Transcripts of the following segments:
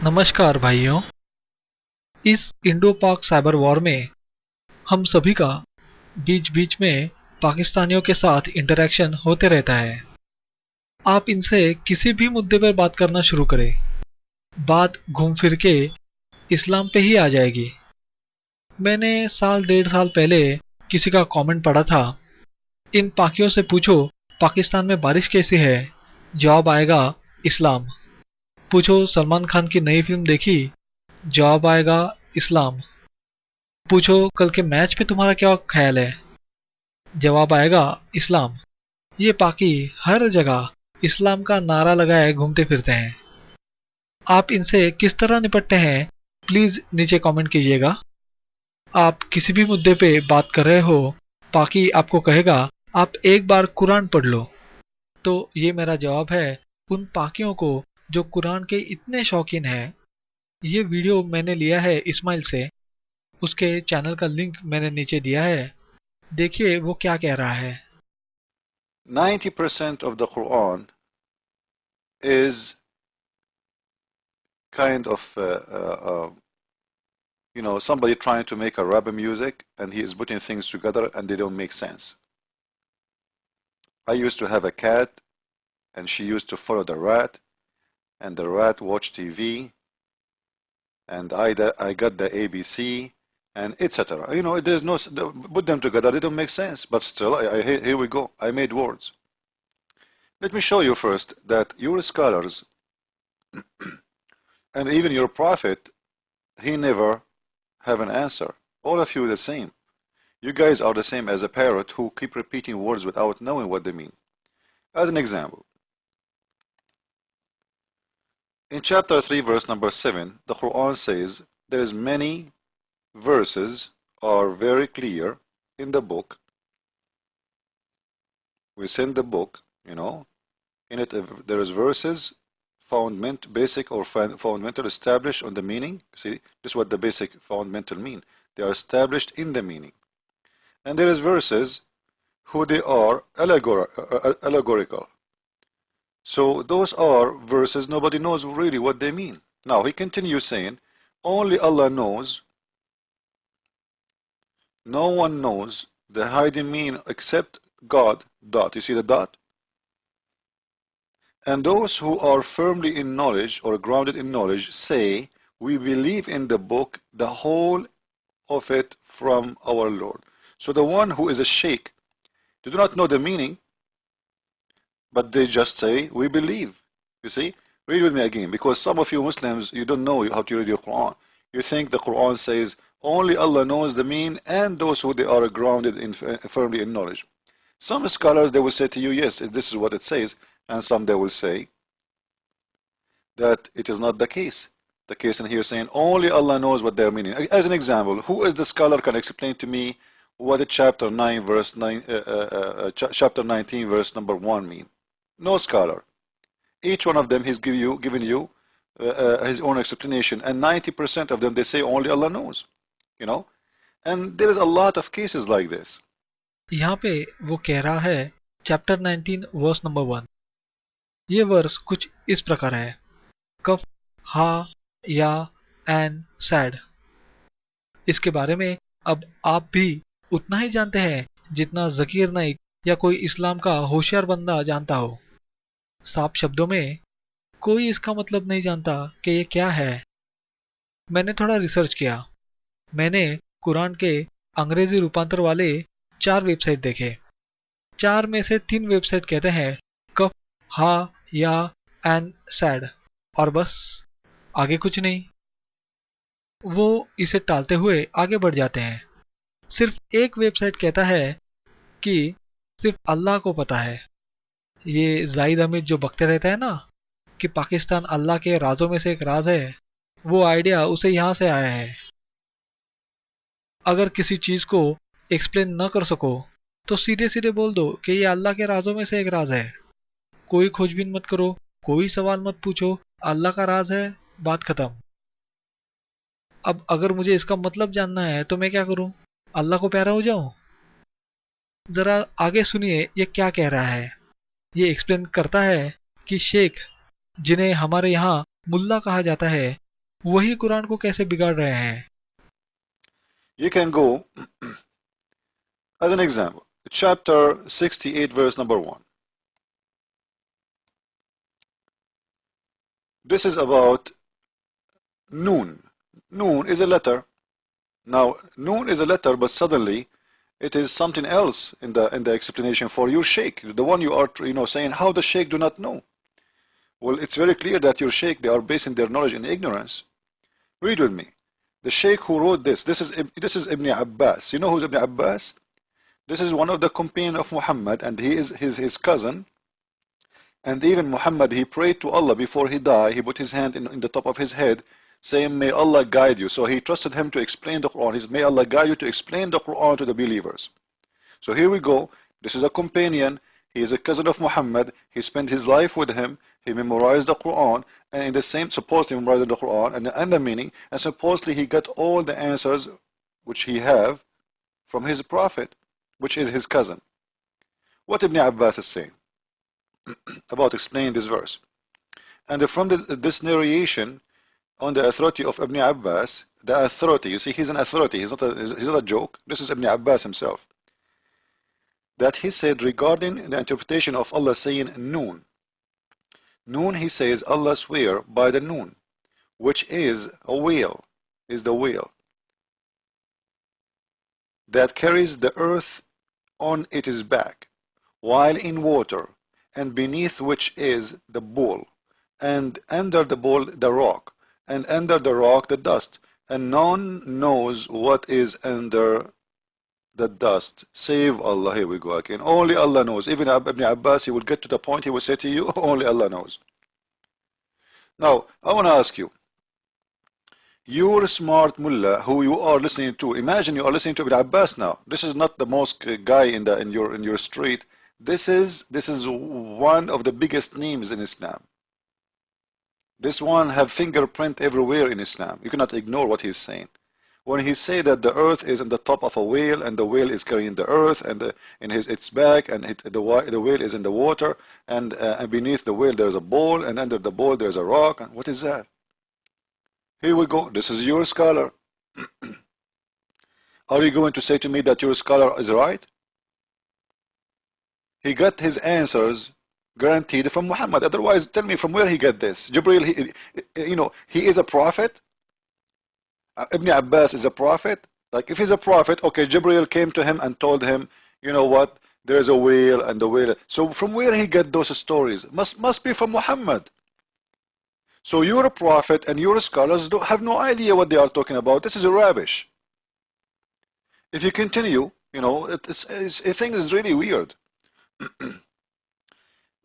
नमस्कार भाइयों। इस इंडो पाक साइबर वॉर में हम सभी का बीच बीच में पाकिस्तानियों के साथ इंटरेक्शन होते रहता है। आप इनसे किसी भी मुद्दे पर बात करना शुरू करें, बात घूम फिर के इस्लाम पे ही आ जाएगी। मैंने साल डेढ़ साल पहले किसी का कमेंट पढ़ा था, इन पाकियों से पूछो पाकिस्तान में बारिश कैसी है, जवाब आएगा इस्लाम। पूछो सलमान खान की नई फिल्म देखी, जवाब आएगा इस्लाम। पूछो कल के मैच पे तुम्हारा क्या ख्याल है, जवाब आएगा इस्लाम। ये पाकी हर जगह इस्लाम का नारा लगाए घूमते फिरते हैं। आप इनसे किस तरह निपटते हैं, प्लीज नीचे कमेंट कीजिएगा। आप किसी भी मुद्दे पे बात कर रहे हो, पाकी आपको कहेगा आप एक बार कुरान पढ़ लो। तो ये मेरा जवाब है उन पाकियों को जो कुरान के इतने शौकीन हैं। ये वीडियो मैंने लिया है इस्माइल से, उसके चैनल का लिंक मैंने नीचे दिया है। देखिए वो क्या कह रहा है। 90% of the Quran is kind of, somebody trying to make a rap music and he is putting things together and they don't make sense. I used to have a cat and she used to follow the rat and the rat watched TV and I got the ABC and etc. There's no, put them together, they don't make sense, but still, here we go, I made words. Let me show you first that your scholars and even your prophet, he never have an answer. All of you the same. You guys are the same as a parrot who keep repeating words without knowing what they mean. As an example, in chapter 3 verse number 7, the Quran says there is many verses are very clear in the book. We send the book, in it there is verses basic or fundamental established on the meaning. See, this is what the basic fundamental mean. They are established in the meaning. And there is verses who they are allegorical. So those are verses nobody knows really what they mean. Now he continues saying, only Allah knows. No one knows the hidden meaning except God. Dot. You see the dot? And those who are firmly in knowledge or grounded in knowledge say, we believe in the book, the whole of it from our Lord. So the one who is a sheikh, they do not know the meaning, but they just say, we believe. You see? Read with me again, because some of you Muslims, you don't know how to read your Quran. You think the Quran says, only Allah knows the meaning and those who they are grounded in firmly in knowledge. Some scholars, they will say to you, yes, this is what it says. And some they will say that it is not the case. The case in here saying only Allah knows what they're meaning. As an example, who is the scholar can explain to me what the chapter 19 verse number 1 mean? No scholar. Each one of them he's given you his own explanation, and 90% of them they say only Allah knows. And there is a lot of cases like this. यहाँ पे वो कह रहा है chapter 19 verse number 1। ये verse कुछ इस प्रकार है, कफ, हा, या, एन, सैड। इसके बारे में अब आप भी उतना ही जानते हैं जितना जकीर नाइक या कोई इस्लाम का होशियार बंदा जानता हो। साफ शब्दों में कोई इसका मतलब नहीं जानता कि ये क्या है। मैंने थोड़ा रिसर्च किया। मैंने कुरान के अंग्रेजी रूपांतर वाले 4 वेबसाइट देखे। 4 में से 3 वेबसाइट कहते हैं कफ, हा, या, एंड, सैड, और बस, आगे कुछ नहीं। वो इसे टालते हुए आगे बढ़ जाते हैं। सिर्फ एक वेबसाइट कहता है कि सिर्फ अल्लाह को पता है। ये जाहिद हमीद जो बकते रहता है ना कि पाकिस्तान अल्लाह के राजों में से एक राज है, वो आइडिया उसे यहाँ से आया है। अगर किसी चीज को एक्सप्लेन न कर सको तो सीधे सीधे बोल दो कि ये अल्लाह के राजों में से एक राज है। कोई खोजबीन मत करो, कोई सवाल मत पूछो, अल्लाह का राज है, बात खत्म। अब अगर मुझे इसका मतलब जानना है तो मैं क्या करूं, अल्लाह को प्यारा हो जाऊं? जरा आगे सुनिए ये क्या कह रहा है। ये एक्सप्लेन करता है कि शेख, जिन्हें हमारे यहाँ मुल्ला कहा जाता है, वही कुरान को कैसे बिगाड़ रहे हैं? You can go as an example, chapter 68, verse number 1. This is about Noon. Noon is a letter. Now, Noon is a letter, but suddenly it is something else in the explanation for your sheikh, the one you are saying how the sheikh do not know. Well, it's very clear that your sheikh, they are basing their knowledge in ignorance. Read with me. The sheikh who wrote this is Ibn Abbas. You know who's Ibn Abbas? This is one of the companions of Muhammad, and he is his cousin. And even Muhammad, he prayed to Allah before he died. He put his hand in the top of his head, saying, may Allah guide you. So he trusted him to explain the Quran. He said, may Allah guide you to explain the Quran to the believers. So here we go. This is a companion. He is a cousin of Muhammad. He spent his life with him. He memorized the Quran, and in the same, supposedly memorized the Quran and the meaning, and supposedly he got all the answers which he have from his prophet, which is his cousin. What Ibn Abbas is saying about explaining this verse. And from this narration on the authority of Ibn Abbas, the authority, you see, he's an authority, he's not a joke. This is Ibn Abbas himself. That he said regarding the interpretation of Allah saying Noon. Noon, he says, Allah swear by the Noon, which is a whale, is the whale that carries the earth on its back, while in water, and beneath which is the bowl, and under the bowl the rock, and under the rock the dust, and none knows what is under the dust save Allah. Here we go again. Only Allah knows. Even Ibn Abbas, he will get to the point, he will say to you, only Allah knows. Now, I want to ask you, your smart mullah who you are listening to, imagine you are listening to Ibn Abbas now. This is not the mosque guy in your street. This is one of the biggest names in Islam. This one have fingerprint everywhere in Islam. You cannot ignore what he's saying. When he say that the earth is on the top of a whale, and the whale is carrying the earth, and its back, and the whale is in the water, and beneath the whale there's a bowl, and under the bowl there's a rock. And what is that? Here we go. This is your scholar. Are you going to say to me that your scholar is right? He got his answers guaranteed from Muhammad. Otherwise, tell me from where he got this. Jibril, he is a prophet. Ibn Abbas is a prophet. Like, if he's a prophet, okay, Jibril came to him and told him, you know what, there's a whale and the whale. So from where he got those stories? Must be from Muhammad. So you're a prophet and your scholars have no idea what they are talking about. This is rubbish. If you continue, I think it's really weird.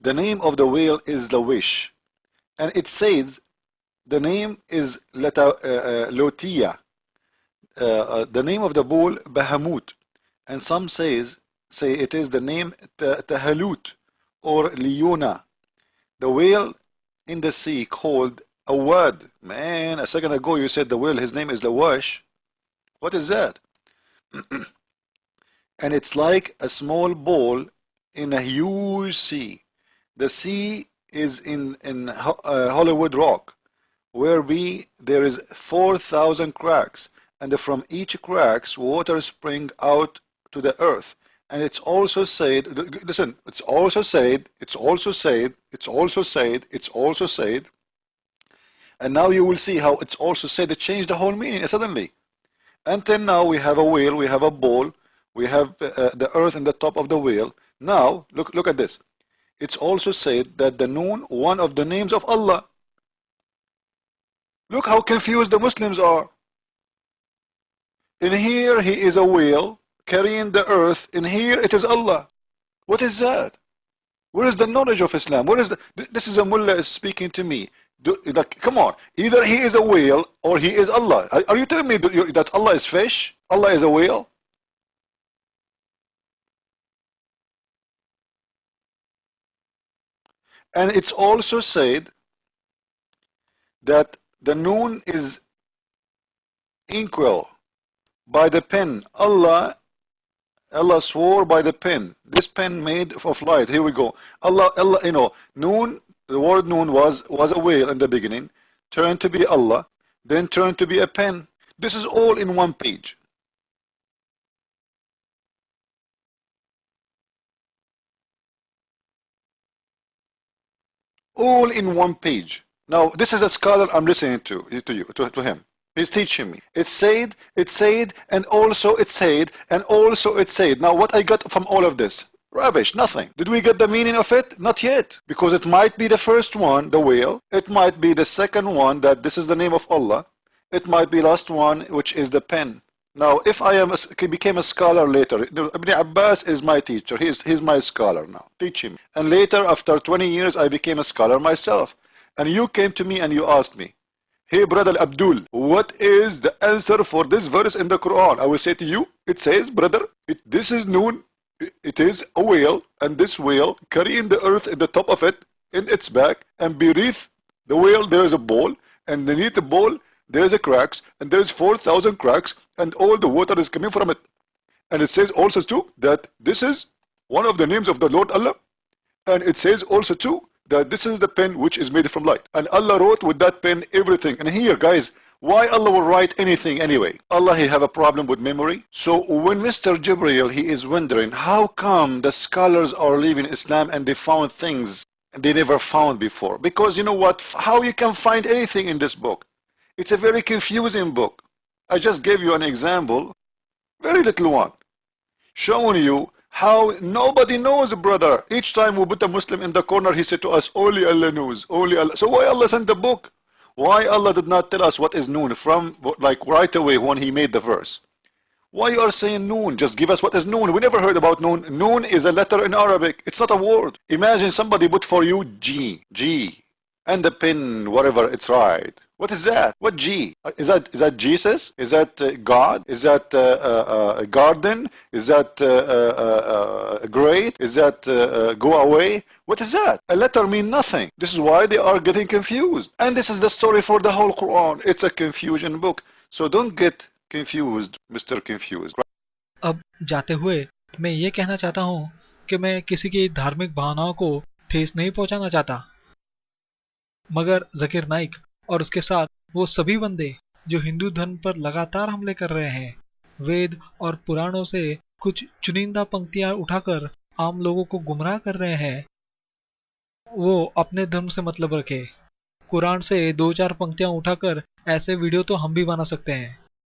The name of the whale is the wish, and it says the name is Lotia. The name of the bull Bahamut, and some say it is the name Tahalut or Liona. The whale in the sea called Awad. Man, a second ago you said the whale, his name is Lawash. What is that? And it's like a small ball in a huge sea. The sea is in Hollywood Rock, where there is 4,000 cracks, and from each cracks water spring out to the earth. And it's also said, listen, it's also said, and now you will see how it's also said. It changed the whole meaning suddenly. Until now we have a whale, we have a bowl, we have the earth in the top of the whale. Now look at this. It's also said that the Noon, one of the names of Allah. Look how confused the Muslims are. In here he is a whale carrying the earth. In here it is Allah. What is that? Where is the knowledge of Islam? Where is this is a mullah is speaking to me. Come on, either he is a whale or he is Allah. Are you telling me that Allah is fish? Allah is a whale? And it's also said that the Noon is inkwell by the pen. Allah swore by the pen. This pen made of light. Here we go. Allah, Noon, the word Noon was a whale in the beginning, turned to be Allah. then turn to be a pen. This is all in one page. All in one page. Now, this is a scholar I'm listening to him. He's teaching me. It said, and also it said, and also it said. Now, what I got from all of this? Rubbish, nothing. Did we get the meaning of it? Not yet. Because it might be the first one, the whale. It might be the second one, that this is the name of Allah. It might be last one, which is the pen. Now, if I became a scholar later, Ibn Abbas is my teacher. He's my scholar now. Teach him. And later, after 20 years, I became a scholar myself. And you came to me and you asked me, hey, brother Abdul, what is the answer for this verse in the Quran? I will say to you, it says, brother, this is noon. It is a whale, and this whale carrying the earth in the top of it, in its back, and beneath the whale there is a bowl, and beneath the bowl there is a cracks, and there is 4,000 cracks, and all the water is coming from it. And it says also too that this is one of the names of the Lord Allah, and it says also too that this is the pen which is made from light, and Allah wrote with that pen everything. And here, guys, why Allah will write anything anyway? Allah, he have a problem with memory. So when Mr. Jibreel, he is wondering how come the scholars are leaving Islam and they found things they never found before. Because you know what, how you can find anything in this book? It's a very confusing book. I just gave you an example, very little one, showing you how nobody knows, brother. Each time we put a Muslim in the corner, he said to us, only Allah knows, only Allah. So why Allah sent the book? Why Allah did not tell us what is noon from, like right away when he made the verse? Why you are saying noon? Just give us what is noon. We never heard about noon. Noon is a letter in Arabic. It's not a word. Imagine somebody put for you G, and the pen, whatever, it's right. What is that? What G? Is that Jesus? Is that God? Is that a garden? Is that great? Is that go away? What is that? A letter mean nothing. This is why they are getting confused. And this is the story for the whole Quran. It's a confusion book. So don't get confused, Mr. Confused. अब जाते हुए मैं ये कहना चाहता हूँ कि मैं किसी की धार्मिक भावनाओं को ठेस नहीं पहुंचाना चाहता, मगर ज़कीर नाइक और उसके साथ वो सभी बंदे जो हिंदू धर्म पर लगातार हमले कर रहे हैं, वेद और पुराणों से कुछ चुनिंदा पंक्तियां उठाकर आम लोगों को गुमराह कर रहे हैं, वो अपने धर्म से मतलब रखे। कुरान से 2-4 पंक्तियां उठाकर ऐसे वीडियो तो हम भी बना सकते हैं।